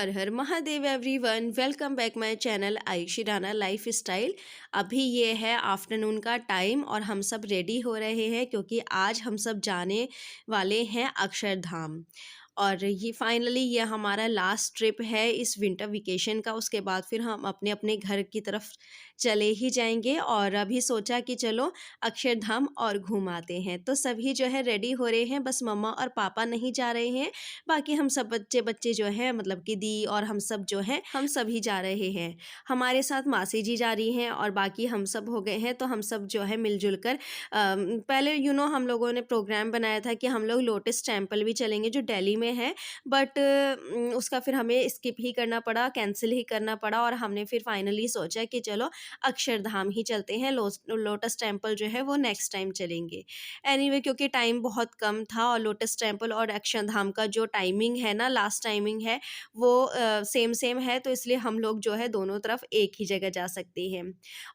Her her Mahadev everyone, welcome back my channel Ayushi Rana life style. अभी ये है आफ्टरनून का टाइम और हम सब रेडी हो रहे हैं क्योंकि आज हम सब जाने वाले हैं अक्षरधाम। और ये फाइनली ये हमारा लास्ट ट्रिप है इस विंटर वेकेशन का। उसके बाद फिर हम अपने अपने घर की तरफ चले ही जाएंगे और अभी सोचा कि चलो अक्षरधाम और घूम आते हैं। तो सभी जो है रेडी हो रहे हैं, बस मम्मा और पापा नहीं जा रहे हैं। बाकी हम सब बच्चे बच्चे जो हैं, मतलब कि दी और हम सब जो हैं, हम सभी जा रहे हैं। हमारे साथ मासी जी जा रही हैं और बाकी हम सब हो गए हैं। तो हम सब जो है मिलजुल कर पहले हम लोगों ने प्रोग्राम बनाया था कि हम लोग लोटस टेम्पल भी चलेंगे जो दिल्ली में है, बट उसका फिर हमें स्किप ही करना पड़ा, कैंसिल ही करना पड़ा और हमने फिर फाइनली सोचा कि चलो अक्षरधाम ही चलते हैं। लोटस टेम्पल जो है वो नेक्स्ट टाइम चलेंगे। एनीवे क्योंकि टाइम बहुत कम था और लोटस टेम्पल और अक्षरधाम का जो टाइमिंग है ना, लास्ट टाइमिंग है वो सेम सेम है, तो इसलिए हम लोग जो है दोनों तरफ एक ही जगह जा सकते हैं।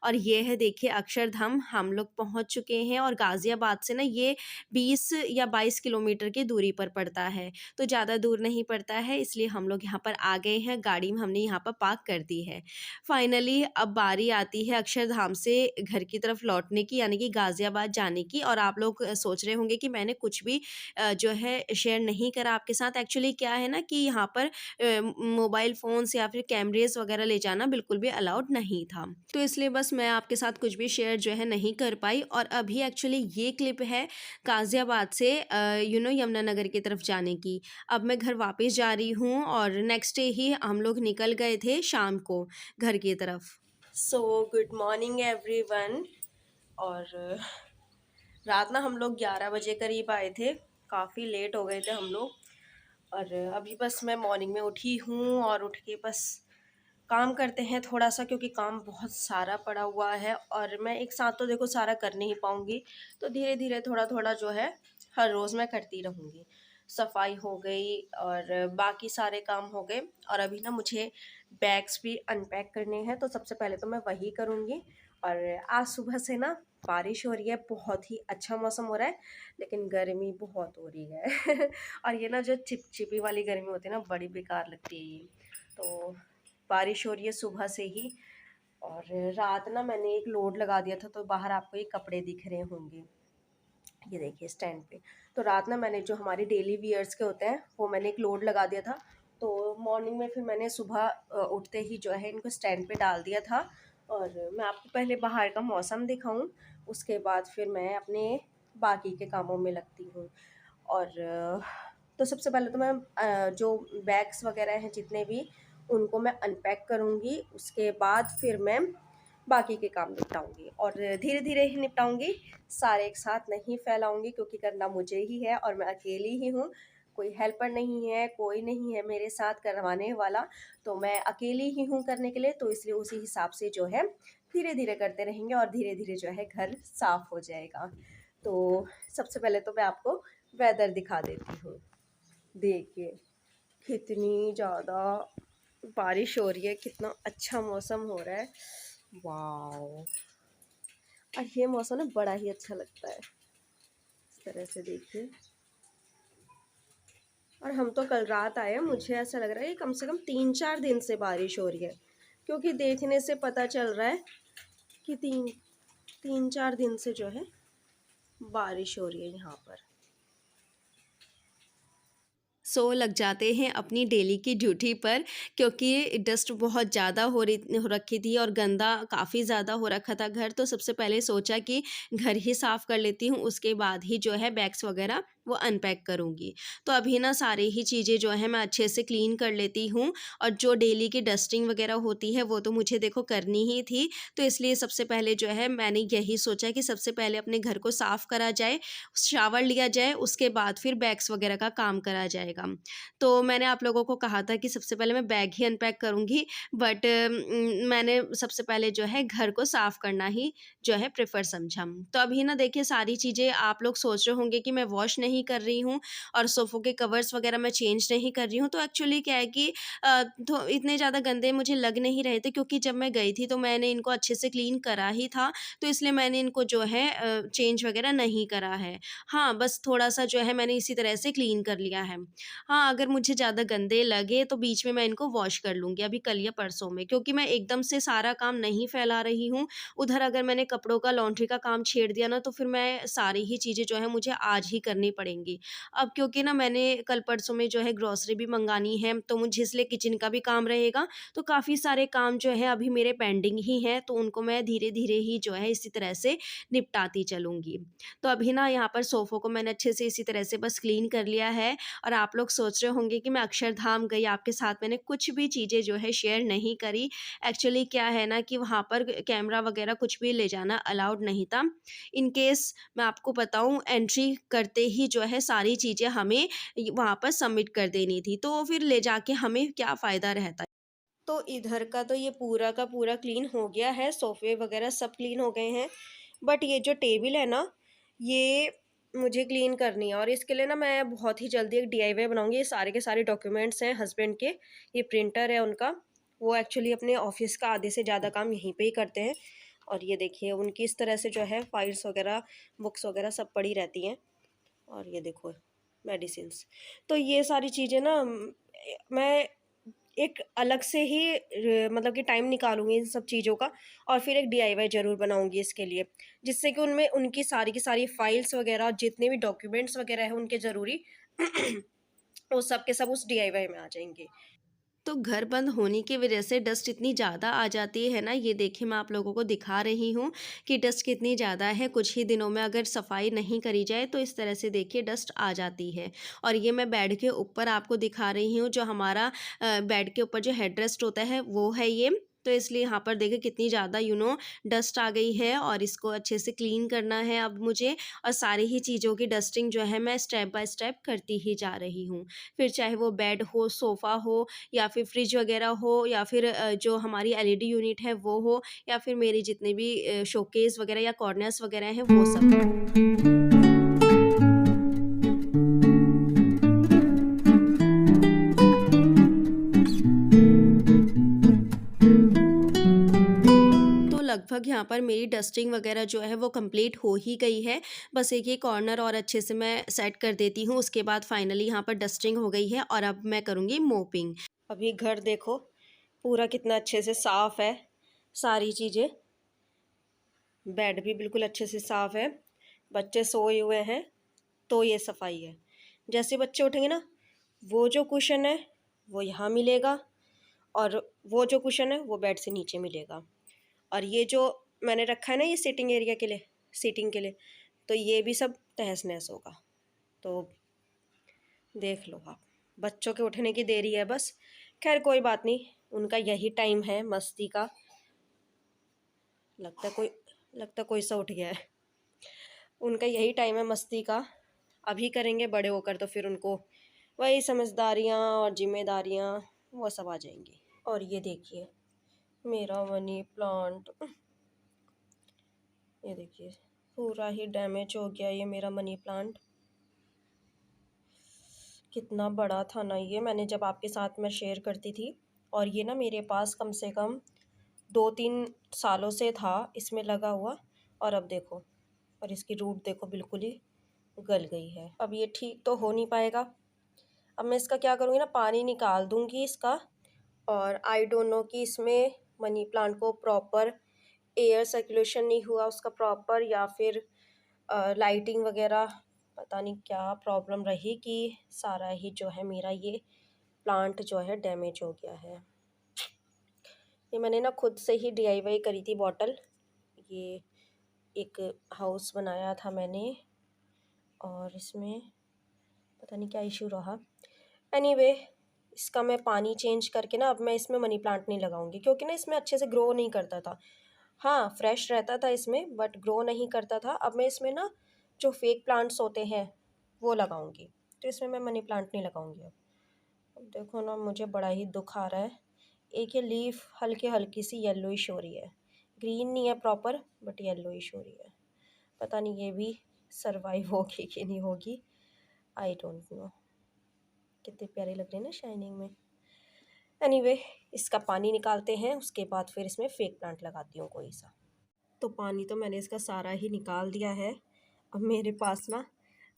और ये है, देखिए अक्षरधाम हम लोग पहुंच चुके हैं और गाज़ियाबाद से ना ये 20 या 22 किलोमीटर की दूरी पर पड़ता है, तो ज़्यादा दूर नहीं पड़ता है। इसलिए हम लोग यहाँ पर आ गए हैं, गाड़ी हमने यहाँ पर पार्क कर दी है। फाइनली अब बारी आती है अक्षरधाम से घर की तरफ लौटने की, यानी कि गाज़ियाबाद जाने की। और आप लोग सोच रहे होंगे कि मैंने कुछ भी जो है शेयर नहीं करा आपके साथ। एक्चुअली क्या है ना कि यहाँ पर मोबाइल फ़ोन्स या फिर कैमरेज़ वगैरह ले जाना बिल्कुल भी अलाउड नहीं था, तो इसलिए बस मैं आपके साथ कुछ भी शेयर जो है नहीं कर पाई। और अभी एक्चुअली ये क्लिप है गाज़ियाबाद से यमुनानगर की तरफ जाने की। अब मैं घर वापस जा रही हूँ और नेक्स्ट डे ही हम लोग निकल गए थे शाम को घर की तरफ। So good morning everyone. और रात ना हम लोग 11 बजे करीब आए थे, काफ़ी लेट हो गए थे हम लोग। और अभी बस मैं मॉर्निंग में उठी हूँ और उठ के बस काम करते हैं थोड़ा सा, क्योंकि काम बहुत सारा पड़ा हुआ है और मैं एक साथ तो देखो सारा कर नहीं पाऊँगी, तो धीरे धीरे थोड़ा थोड़ा जो है हर रोज़ मैं करती रहूँगी। सफाई हो गई और बाकी सारे काम हो गए और अभी ना मुझे बैग्स भी अनपैक करने हैं, तो सबसे पहले तो मैं वही करूँगी। और आज सुबह से ना बारिश हो रही है, बहुत ही अच्छा मौसम हो रहा है, लेकिन गर्मी बहुत हो रही है और ये ना जो चिपचिपी वाली गर्मी होती है ना, बड़ी बेकार लगती है ये। तो बारिश हो रही है सुबह से ही। और रात ना मैंने एक लोड लगा दिया था, तो बाहर आपको ये कपड़े दिख रहे होंगे, ये देखिए स्टैंड पे। तो रात ना मैंने जो हमारे डेली वियर्स के होते हैं वो मैंने एक लोड लगा दिया था। तो मॉर्निंग में फिर मैंने सुबह उठते ही जो है इनको स्टैंड पे डाल दिया था। और मैं आपको पहले बाहर का मौसम दिखाऊं, उसके बाद फिर मैं अपने बाकी के कामों में लगती हूँ। और तो सबसे पहले तो मैं जो बैग्स वगैरह हैं जितने भी, उनको मैं अनपैक करूँगी। उसके बाद फिर मैं बाकी के काम निपटाऊंगी और धीरे धीरे ही निपटाऊंगी, सारे एक साथ नहीं फैलाऊंगी, क्योंकि करना मुझे ही है और मैं अकेली ही हूँ। कोई हेल्पर नहीं है, कोई नहीं है मेरे साथ करवाने वाला, तो मैं अकेली ही हूँ करने के लिए। तो इसलिए उसी हिसाब से जो है धीरे धीरे करते रहेंगे और धीरे धीरे जो है घर साफ हो जाएगा। तो सबसे पहले तो मैं आपको वेदर दिखा देती हूँ। देखिए कितनी ज़्यादा बारिश हो रही है, कितना अच्छा मौसम हो रहा है, वाओ। और ये मौसम ना बड़ा ही अच्छा लगता है इस तरह से, देखिए। और हम तो कल रात आए हैं, मुझे ऐसा लग रहा है कि कम से कम 3-4 दिन से बारिश हो रही है, क्योंकि देखने से पता चल रहा है कि 3-4 दिन से जो है बारिश हो रही है यहाँ पर। सो लग जाते हैं अपनी डेली की ड्यूटी पर, क्योंकि डस्ट बहुत ज़्यादा हो रखी थी और गंदा काफ़ी ज़्यादा हो रखा था घर। तो सबसे पहले सोचा कि घर ही साफ़ कर लेती हूँ, उसके बाद ही जो है बैग्स वगैरह वो अनपैक करूँगी। तो अभी ना सारी ही चीज़ें जो है मैं अच्छे से क्लीन कर लेती हूँ। और जो डेली की डस्टिंग वगैरह होती है वो तो मुझे देखो करनी ही थी, तो इसलिए सबसे पहले जो है मैंने यही सोचा कि सबसे पहले अपने घर को साफ़ करा जाए, शावर लिया जाए, उसके बाद फिर बैग्स वगैरह का काम करा जाएगा। तो मैंने आप लोगों को कहा था कि सबसे पहले मैं बैग ही अनपैक करूँगी, बट मैंने सबसे पहले जो है घर को साफ़ करना ही जो है प्रेफर समझा। तो अभी ना देखिए सारी चीज़ें आप लोग सोच रहे होंगे कि मैं वॉश नहीं नहीं कर रही हूँ और सोफ़ों के कवर्स वगैरह मैं चेंज नहीं कर रही हूँ। तो एक्चुअली क्या है कि तो इतने ज़्यादा गंदे मुझे लग नहीं रहे थे, क्योंकि जब मैं गई थी तो मैंने इनको अच्छे से क्लीन करा ही था, तो इसलिए मैंने इनको जो है चेंज वगैरह नहीं करा है। हाँ, बस थोड़ा-सा जो है मैंने इसी तरह से क्लीन कर लिया है। हाँ, अगर मुझे ज़्यादा गंदे लगे तो बीच में मैं इनको वॉश कर लूँगी, अभी कल या परसों में, क्योंकि मैं एकदम से सारा काम नहीं फैला रही हूँ। उधर अगर मैंने कपड़ों का लॉन्ड्री का काम छेड़ दिया ना, तो फिर मैं सारी ही चीज़ें जो है मुझे आज ही करनी पड़ेंगी। अब क्योंकि ना मैंने कल परसों में जो है ग्रोसरी भी मँगानी है, तो मुझे इसलिए किचन का भी काम रहेगा, तो काफ़ी सारे काम जो है अभी मेरे पेंडिंग ही हैं, तो उनको मैं धीरे-धीरे ही जो है इसी तरह से निपटाती चलूँगी। तो अभी ना यहाँ पर सोफ़ों को मैंने अच्छे से इसी तरह से बस क्लीन कर लिया है, और आप लोग सोच रहे होंगे कि मैं अक्षरधाम गई, आपके साथ मैंने कुछ भी चीज़ें जो है शेयर नहीं करी। एक्चुअली क्या है ना कि वहाँ पर कैमरा वगैरह कुछ भी ले जाना अलाउड नहीं था। इन केस मैं आपको बताऊँ, एंट्री करते ही जो है सारी चीज़ें हमें वहाँ पर सबमिट कर देनी थी, तो फिर ले जाके हमें क्या फ़ायदा रहता। तो इधर का तो ये पूरा का पूरा क्लीन हो गया है, सोफ़े वगैरह सब क्लीन हो गए हैं। बट ये जो टेबल है ना, ये मुझे क्लीन करनी है, और इसके लिए ना मैं बहुत ही जल्दी एक डीआईवाई बनाऊँगी। ये सारे के सारे डॉक्यूमेंट्स हैं हस्बैंड के, ये प्रिंटर है उनका, वो एक्चुअली अपने ऑफ़िस का आधे से ज़्यादा काम यहीं पे ही करते हैं। और ये देखिए उनकी इस तरह से जो है फाइल्स वगैरह, बुक्स वगैरह सब पड़ी रहती हैं। और ये देखो मेडिसिन्स। तो ये सारी चीज़ें ना मैं एक अलग से ही मतलब कि टाइम निकालूँगी इन सब चीज़ों का, और फिर एक डीआईवाई ज़रूर बनाऊँगी इसके लिए, जिससे कि उनमें उनकी सारी की सारी फाइल्स वगैरह, जितने भी डॉक्यूमेंट्स वगैरह हैं उनके ज़रूरी, वो सब के सब उस डीआईवाई में आ जाएँगे। तो घर बंद होने की वजह से डस्ट इतनी ज़्यादा आ जाती है ना, ये देखिए मैं आप लोगों को दिखा रही हूँ कि डस्ट कितनी ज़्यादा है। कुछ ही दिनों में अगर सफाई नहीं करी जाए तो इस तरह से देखिए डस्ट आ जाती है। और ये मैं बेड के ऊपर आपको दिखा रही हूँ, जो हमारा बेड के ऊपर जो हेडरेस्ट होता है वो है ये। तो इसलिए यहाँ पर देखिए कितनी ज़्यादा डस्ट आ गई है, और इसको अच्छे से क्लीन करना है अब मुझे। और सारी ही चीज़ों की डस्टिंग जो है मैं स्टेप बाय स्टेप करती ही जा रही हूँ। फिर चाहे वो बेड हो, सोफ़ा हो, या फिर फ्रिज वगैरह हो, या फिर जो हमारी एलईडी यूनिट है वो हो, या फिर मेरे जितने भी शोकेस वगैरह या कॉर्नर्स वगैरह हैं वो सब। तो लगभग यहाँ पर मेरी डस्टिंग वगैरह जो है वो कंप्लीट हो ही गई है। बस एक ये कॉर्नर और अच्छे से मैं सेट कर देती हूँ, उसके बाद फाइनली यहाँ पर डस्टिंग हो गई है, और अब मैं करूँगी मोपिंग। अभी घर देखो पूरा कितना अच्छे से साफ़ है, सारी चीज़ें, बेड भी बिल्कुल अच्छे से साफ़ है, बच्चे सोए हुए हैं, तो ये सफाई है। जैसे बच्चे उठेंगे ना, वो जो कुशन है वो यहाँ मिलेगा, और वो जो कुशन है वो बेड से नीचे मिलेगा। और ये जो मैंने रखा है ना, ये सिटिंग एरिया के लिए, सीटिंग के लिए, तो ये भी सब तहस नहस होगा। तो देख लो आप, बच्चों के उठने की देरी है बस। खैर कोई बात नहीं, उनका यही टाइम है मस्ती का। लगता है कोई सा उठ गया है। उनका यही टाइम है मस्ती का। अभी करेंगे, बड़े होकर तो फिर उनको वही समझदारियाँ और जिम्मेदारियाँ वो सब आ जाएंगी। और ये देखिए मेरा मनी प्लांट, ये देखिए पूरा ही डैमेज हो गया ये मेरा मनी प्लांट। कितना बड़ा था ना ये, मैंने जब आपके साथ मैं शेयर करती थी, और ये ना मेरे पास कम से कम 2-3 सालों से था इसमें लगा हुआ। और अब देखो, और इसकी रूट देखो बिल्कुल ही गल गई है। अब ये ठीक तो हो नहीं पाएगा। अब मैं इसका क्या करूँगी ना, पानी निकाल दूँगी इसका। और आई डोंट नो कि इसमें मनी प्लांट को प्रॉपर एयर सर्कुलेशन नहीं हुआ उसका प्रॉपर, या फिर लाइटिंग वगैरह, पता नहीं क्या प्रॉब्लम रही कि सारा ही जो है मेरा ये प्लांट जो है डैमेज हो गया है। ये मैंने ना खुद से ही डीआईवाई करी थी बॉटल। ये एक हाउस बनाया था मैंने, और इसमें पता नहीं क्या इशू रहा। एनीवे, इसका मैं पानी चेंज करके ना अब मैं इसमें मनी प्लांट नहीं लगाऊंगी, क्योंकि ना इसमें अच्छे से ग्रो नहीं करता था। हाँ, फ्रेश रहता था इसमें, बट ग्रो नहीं करता था। अब मैं इसमें ना जो फेक प्लांट्स होते हैं वो लगाऊंगी, तो इसमें मैं मनी प्लांट नहीं लगाऊंगी अब देखो ना, मुझे बड़ा ही दुख आ रहा है। एक ये लीफ हल्की हल्की सी येलोइश हो रही है, ग्रीन नहीं है प्रॉपर, बट येलोइश हो रही है। पता नहीं ये भी सरवाइव होगी कि नहीं होगी। आई डोंट नो, कितनी प्यारी लग रही है ना शाइनिंग में। एनीवे इसका पानी निकालते हैं, उसके बाद फिर इसमें फेक प्लांट लगाती हूँ कोई सा। तो पानी तो मैंने इसका सारा ही निकाल दिया है। अब मेरे पास ना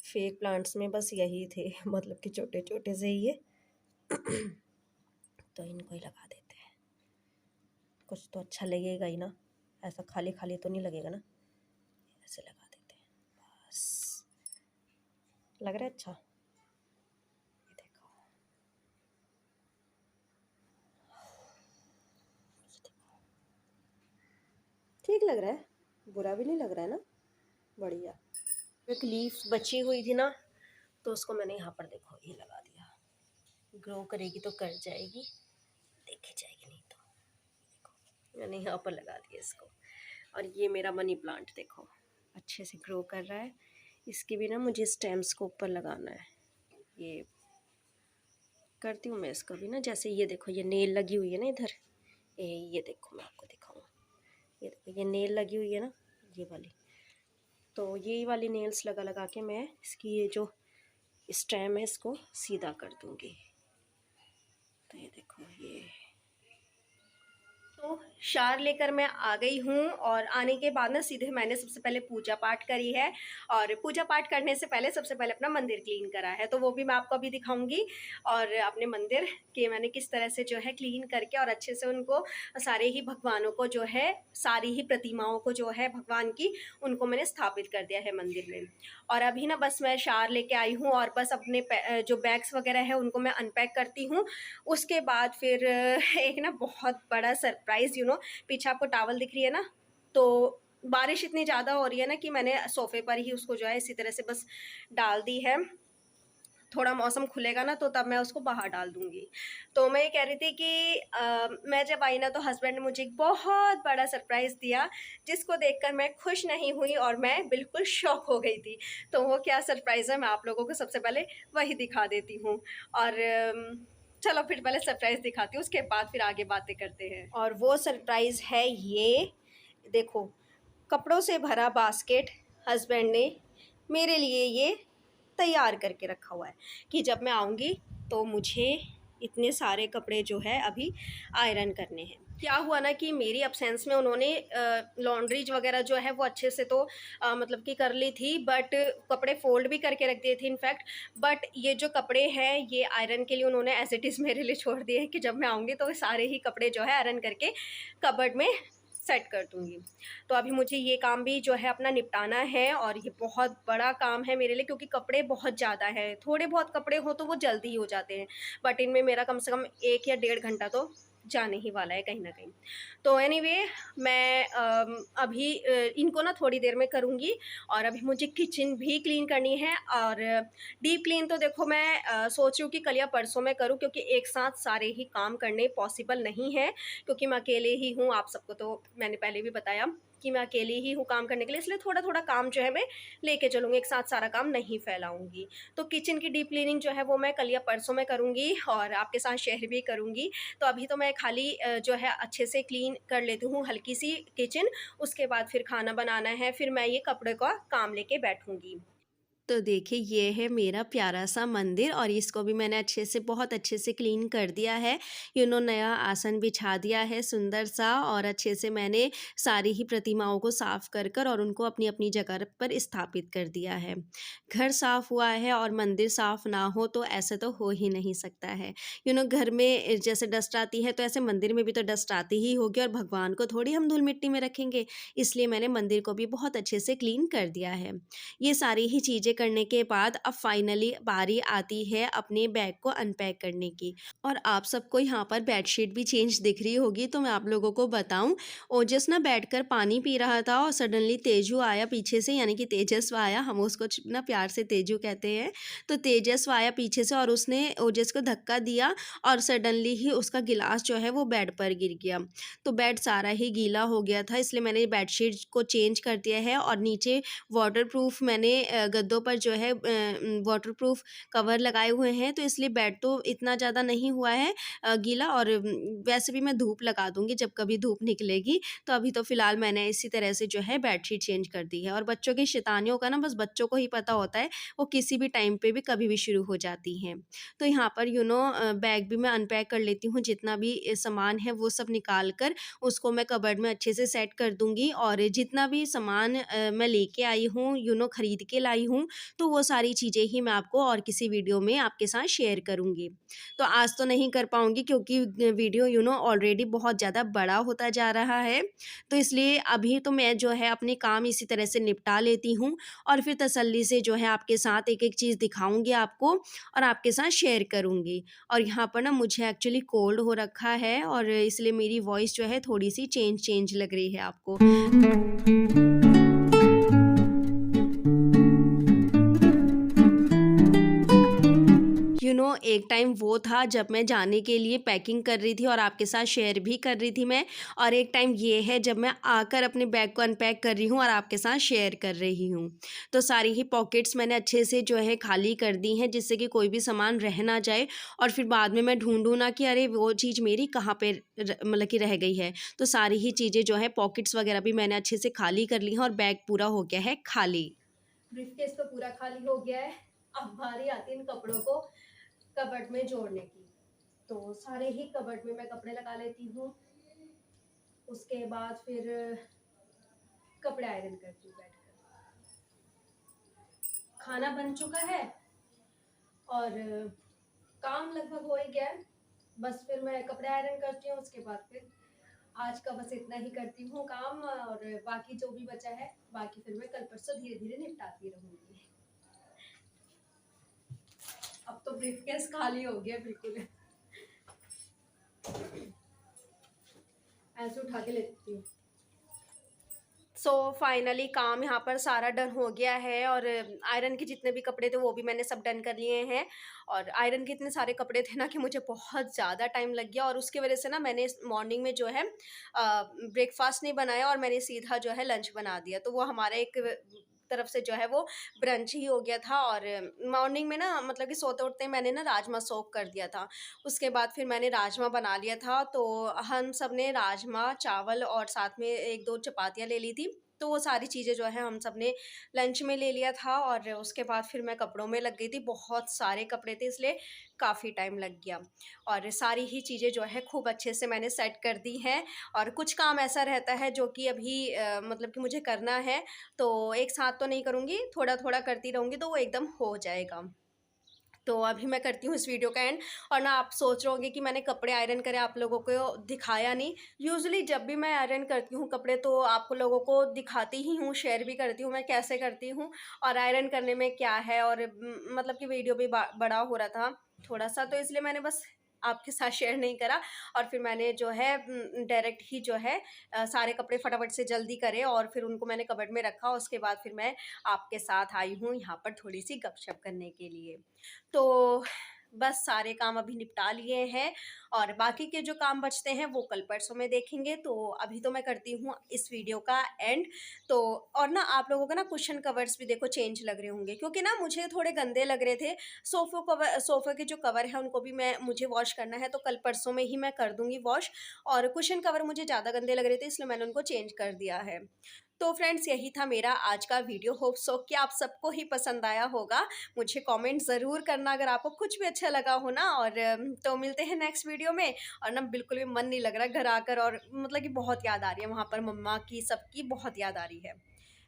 फेक प्लांट्स में बस यही थे मतलब कि छोटे छोटे से ये तो इनको ही लगा देते हैं, कुछ तो अच्छा लगेगा ही ना, ऐसा खाली खाली तो नहीं लगेगा ना। ऐसे लगा देते हैं बस, लग रहा है अच्छा। ये देखो, ठीक लग रहा है, बुरा भी नहीं लग रहा है ना, बढ़िया। एक लीफ बची हुई थी ना, तो उसको मैंने यहाँ पर देखो ये लगा दिया। ग्रो करेगी तो कर जाएगी, देखी जाएगी नहीं तो। देखो मैंने यहाँ पर लगा दिया इसको। और ये मेरा मनी प्लांट देखो अच्छे से ग्रो कर रहा है। इसके भी ना मुझे स्टेम्स को ऊपर लगाना है, ये करती हूँ मैं इसका भी ना। जैसे ये देखो ये नेल लगी हुई है ना इधर, ये देखो मैं आपको दिखाऊँ, ये देखो ये नेल लगी हुई है ना, ये वाली। तो ये वाली नेल्स लगा लगा के मैं इसकी ये जो स्टेम है इसको सीधा कर दूँगी। तो ये देखो ये, तो शार लेकर मैं आ गई हूँ और आने के बाद ना सीधे मैंने सबसे पहले पूजा पाठ करी है। और पूजा पाठ करने से पहले सबसे पहले अपना मंदिर क्लीन करा है, तो वो भी मैं आपको अभी दिखाऊंगी। और अपने मंदिर के मैंने किस तरह से जो है क्लीन करके और अच्छे से उनको सारे ही भगवानों को जो है, सारी ही प्रतिमाओं को जो है भगवान की, उनको मैंने स्थापित कर दिया है मंदिर में। और अभी ना बस मैं शार लेके आई हूँ और बस अपने जो बैग्स वगैरह है उनको मैं अनपैक करती हूँ। उसके बाद फिर एक ना बहुत बड़ा सरप्राइज़, पीछे आपको टॉवल दिख रही है ना, तो बारिश इतनी ज़्यादा हो रही है ना कि मैंने सोफ़े पर ही उसको जो है इसी तरह से बस डाल दी है। थोड़ा मौसम खुलेगा ना तो तब मैं उसको बाहर डाल दूँगी। तो मैं ये कह रही थी कि मैं जब आई ना तो हस्बैंड ने मुझे एक बहुत बड़ा सरप्राइज़ दिया, जिसको देखकर मैं खुश नहीं हुई और मैं बिल्कुल शॉक हो गई थी। तो वो क्या सरप्राइज़ है मैं आप लोगों को सबसे पहले वही दिखा देती हूँ। और चलो फिर पहले सरप्राइज़ दिखाती हूँ, उसके बाद फिर आगे बातें करते हैं। और वो सरप्राइज़ है ये, देखो कपड़ों से भरा बास्केट हस्बैंड ने मेरे लिए ये तैयार करके रखा हुआ है कि जब मैं आऊँगी तो मुझे इतने सारे कपड़े जो है अभी आयरन करने हैं। क्या हुआ ना कि मेरी अब्सेंस में उन्होंने लॉन्ड्रीज वगैरह जो है वो अच्छे से तो मतलब कि कर ली थी, बट कपड़े फोल्ड भी करके रख दिए थे इनफैक्ट। बट ये जो कपड़े हैं ये आयरन के लिए उन्होंने एज इट इज़ मेरे लिए छोड़ दिए हैं कि जब मैं आऊँगी तो सारे ही कपड़े जो है आयरन करके कबर्ड में सेट कर दूँगी। तो अभी मुझे ये काम भी जो है अपना निपटाना है और ये बहुत बड़ा काम है मेरे लिए, क्योंकि कपड़े बहुत ज़्यादा हैं। थोड़े बहुत कपड़े हो तो वो जल्दी ही हो जाते हैं, बट इनमें मेरा कम से कम 1 या डेढ़ घंटा तो जाने ही वाला है कहीं न कहीं। तो एनीवे मैं अभी इनको ना थोड़ी देर में करूँगी। और अभी मुझे किचन भी क्लीन करनी है। और डीप क्लीन तो देखो मैं सोच रही हूँ कि कल या परसों में करूँ, क्योंकि एक साथ सारे ही काम करने पॉसिबल नहीं है, क्योंकि मैं अकेले ही हूँ। आप सबको तो मैंने पहले भी बताया कि मैं अकेले ही हूँ काम करने के लिए, इसलिए थोड़ा-थोड़ा काम जो है मैं लेके चलूँगी, एक साथ सारा काम नहीं फैलाऊँगी। तो किचन की डीप क्लीनिंग जो है वो मैं कल या परसों में करूँगी और आपके साथ शेयर भी करूँगी। तो अभी तो मैं खाली जो है अच्छे से क्लीन कर लेती हूँ हल्की-सी किचन, उसके बाद फिर खाना बनाना है, फिर मैं ये कपड़े का काम लेके बैठूँगी। तो देखिए ये है मेरा प्यारा सा मंदिर और इसको भी मैंने बहुत अच्छे से क्लीन कर दिया है। नया आसन बिछा दिया है सुंदर सा, और अच्छे से मैंने सारी ही प्रतिमाओं को साफ़ कर कर और उनको अपनी अपनी जगह पर स्थापित कर दिया है। घर साफ़ हुआ है और मंदिर साफ़ ना हो तो ऐसे तो हो ही नहीं सकता है। घर में जैसे डस्ट आती है तो ऐसे मंदिर में भी तो डस्ट आती ही होगी, और भगवान को थोड़ी हम धूल मिट्टी में रखेंगे। इसलिए मैंने मंदिर को भी बहुत अच्छे से क्लीन कर दिया है। ये सारी ही चीज़ें करने के बाद अब फाइनली बारी आती है अपने बैग को अनपैक करने की। और आप सबको यहाँ पर बेडशीट भी चेंज दिख रही होगी, तो मैं आप लोगों को बताऊँ, ओजस ना बैठकर पानी पी रहा था और सडनली तेजू आया पीछे से, यानी कि तेजस्व आया, हम उसको ना प्यार से तेजू कहते हैं। तो तेजस्व आया पीछे से और उसने ओजस को धक्का दिया और सडनली ही उसका गिलास जो है वो बेड पर गिर गया। तो बेड सारा ही गीला हो गया था, इसलिए मैंने बेडशीट को चेंज कर दिया है और नीचे वाटरप्रूफ मैंने गद्दों पर जो है वाटरप्रूफ कवर लगाए हुए हैं, तो इसलिए बेड तो इतना ज़्यादा नहीं हुआ है गीला। और वैसे भी मैं धूप लगा दूँगी जब कभी धूप निकलेगी। तो अभी तो फ़िलहाल मैंने इसी तरह से जो है बेडशीट चेंज कर दी है। और बच्चों की शैतानियों का ना बस बच्चों को ही पता होता है, वो किसी भी टाइम पे भी कभी भी शुरू हो जाती हैं। तो यहाँ पर बैग भी मैं अनपैक कर लेती हूँ, जितना भी सामान है वो सब निकाल कर उसको मैं कबर्ड में अच्छे से सेट कर दूँगी। और जितना भी सामान मैं लेके आई हूँ, खरीद के लाई हूँ, तो वो सारी चीज़ें ही मैं आपको और किसी वीडियो में आपके साथ शेयर करूँगी। तो आज तो नहीं कर पाऊँगी क्योंकि वीडियो ऑलरेडी बहुत ज़्यादा बड़ा होता जा रहा है। तो इसलिए अभी तो मैं जो है अपने काम इसी तरह से निपटा लेती हूँ, और फिर तसल्ली से जो है आपके साथ एक-एक चीज़ दिखाऊँगी आपको और आपके साथ शेयर करूँगी। और यहाँ पर ना मुझे एक्चुअली कोल्ड हो रखा है, और इसलिए मेरी वॉइस जो है थोड़ी-सी चेंज लग रही है आपको। एक टाइम वो था जब मैं जाने के लिए पैकिंग कर रही थी और आपके साथ शेयर भी कर रही थी मैं, और एक टाइम ये है जब मैं आकर अपने बैग को अनपैक कर रही हूँ और आपके साथ शेयर कर रही हूँ। तो सारी ही पॉकेट्स मैंने अच्छे से जो है खाली कर दी हैं, जिससे कि कोई भी सामान रह ना जाए और फिर बाद में मैं ढूंढूँ ना कि अरे वो चीज़ मेरी कहाँ पे मतलब कि रह गई है। तो सारी ही चीज़ें जो है पॉकेट्स वगैरह भी मैंने अच्छे से खाली कर ली हैं और बैग पूरा हो गया है खाली। ब्रीफकेस तो पूरा खाली हो गया है। अब बारी आती है इन कपड़ों को कबर्ड में जोड़ने की। तो सारे ही कबर्ड में मैं कपड़े लगा लेती हूँ। उसके बाद फिर कपड़े आयरन करती हूँ बैठकर। खाना बन चुका है और काम लगभग हो ही गया है। बस फिर मैं कपड़े आयरन करती हूँ, उसके बाद फिर आज का बस इतना ही करती हूँ काम, और बाकी जो भी बचा है बाकी फिर मैं कल परसों धीरे-धीरे निपटाती रहूँगी। अब तो ब्रीफकेस खाली हो गया बिल्कुल। ऐसे उठा के लेती हूँ। सो फाइनली काम यहाँ पर सारा डन हो गया है, और आयरन के जितने भी कपड़े थे वो भी मैंने सब डन कर लिए हैं। और आयरन के इतने सारे कपड़े थे ना कि मुझे बहुत ज़्यादा टाइम लग गया, और उसकी वजह से ना मैंने मॉर्निंग में जो है ब्रेकफास्ट नहीं बनाया और मैंने सीधा जो है लंच बना दिया। तो वो हमारा एक तरफ से जो है वो ब्रंच ही हो गया था। और मॉर्निंग में ना मतलब कि सोते उठते ही मैंने ना राजमा सोक कर दिया था। उसके बाद फिर मैंने राजमा बना लिया था। तो हम सब ने राजमा, चावल और साथ में 1-2 चपातियाँ ले ली थी। तो वो सारी चीज़ें जो है हम सब ने लंच में ले लिया था, और उसके बाद फिर मैं कपड़ों में लग गई थी। बहुत सारे कपड़े थे इसलिए काफ़ी टाइम लग गया, और सारी ही चीज़ें जो है खूब अच्छे से मैंने सेट कर दी हैं। और कुछ काम ऐसा रहता है जो कि अभी मतलब कि मुझे करना है, तो एक साथ तो नहीं करूँगी, थोड़ा-थोड़ा करती रहूँगी तो वो एकदम हो जाएगा। तो अभी मैं करती हूँ इस वीडियो का एंड। और ना आप सोच रहे होंगे कि मैंने कपड़े आयरन करे आप लोगों को दिखाया नहीं। यूजुअली जब भी मैं आयरन करती हूँ कपड़े तो आप लोगों को दिखाती ही हूँ, शेयर भी करती हूँ मैं कैसे करती हूँ और आयरन करने में क्या है। और मतलब कि वीडियो भी बड़ा हो रहा था थोड़ा सा, तो इसलिए मैंने बस आपके साथ शेयर नहीं करा। और फिर मैंने जो है डायरेक्ट ही जो है सारे कपड़े फटाफट से जल्दी करे और फिर उनको मैंने कबर्ड में रखा। उसके बाद फिर मैं आपके साथ आई हूँ यहाँ पर थोड़ी सी गपशप करने के लिए। तो बस सारे काम अभी निपटा लिए हैं, और बाकी के जो काम बचते हैं वो कल परसों में देखेंगे। तो अभी तो मैं करती हूँ इस वीडियो का एंड। तो और ना आप लोगों को ना कुशन कवर्स भी देखो चेंज लग रहे होंगे, क्योंकि ना मुझे थोड़े गंदे लग रहे थे। सोफ़े के जो कवर है उनको भी मुझे वॉश करना है, तो कल परसों में ही मैं कर दूँगी वॉश। और कुशन कवर मुझे ज़्यादा गंदे लग रहे थे इसलिए मैंने उनको चेंज कर दिया है। तो फ्रेंड्स यही था मेरा आज का वीडियो। होप सो कि आप सबको ही पसंद आया होगा। मुझे कमेंट ज़रूर करना अगर आपको कुछ भी अच्छा लगा हो ना। और तो मिलते हैं नेक्स्ट वीडियो में। और ना बिल्कुल भी मन नहीं लग रहा घर आकर, और मतलब कि बहुत याद आ रही है वहाँ पर मम्मा की, सबकी बहुत याद आ रही है।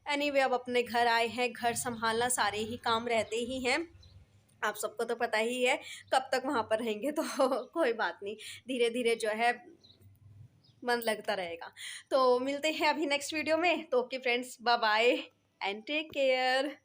एनीवे अब अपने घर आए हैं, घर संभालना सारे ही काम रहते ही हैं। आप सबको तो पता ही है कब तक वहाँ पर रहेंगे, तो कोई बात नहीं, धीरे-धीरे जो है मन लगता रहेगा। तो मिलते हैं अभी नेक्स्ट वीडियो में। तो okay friends, bye bye and take care.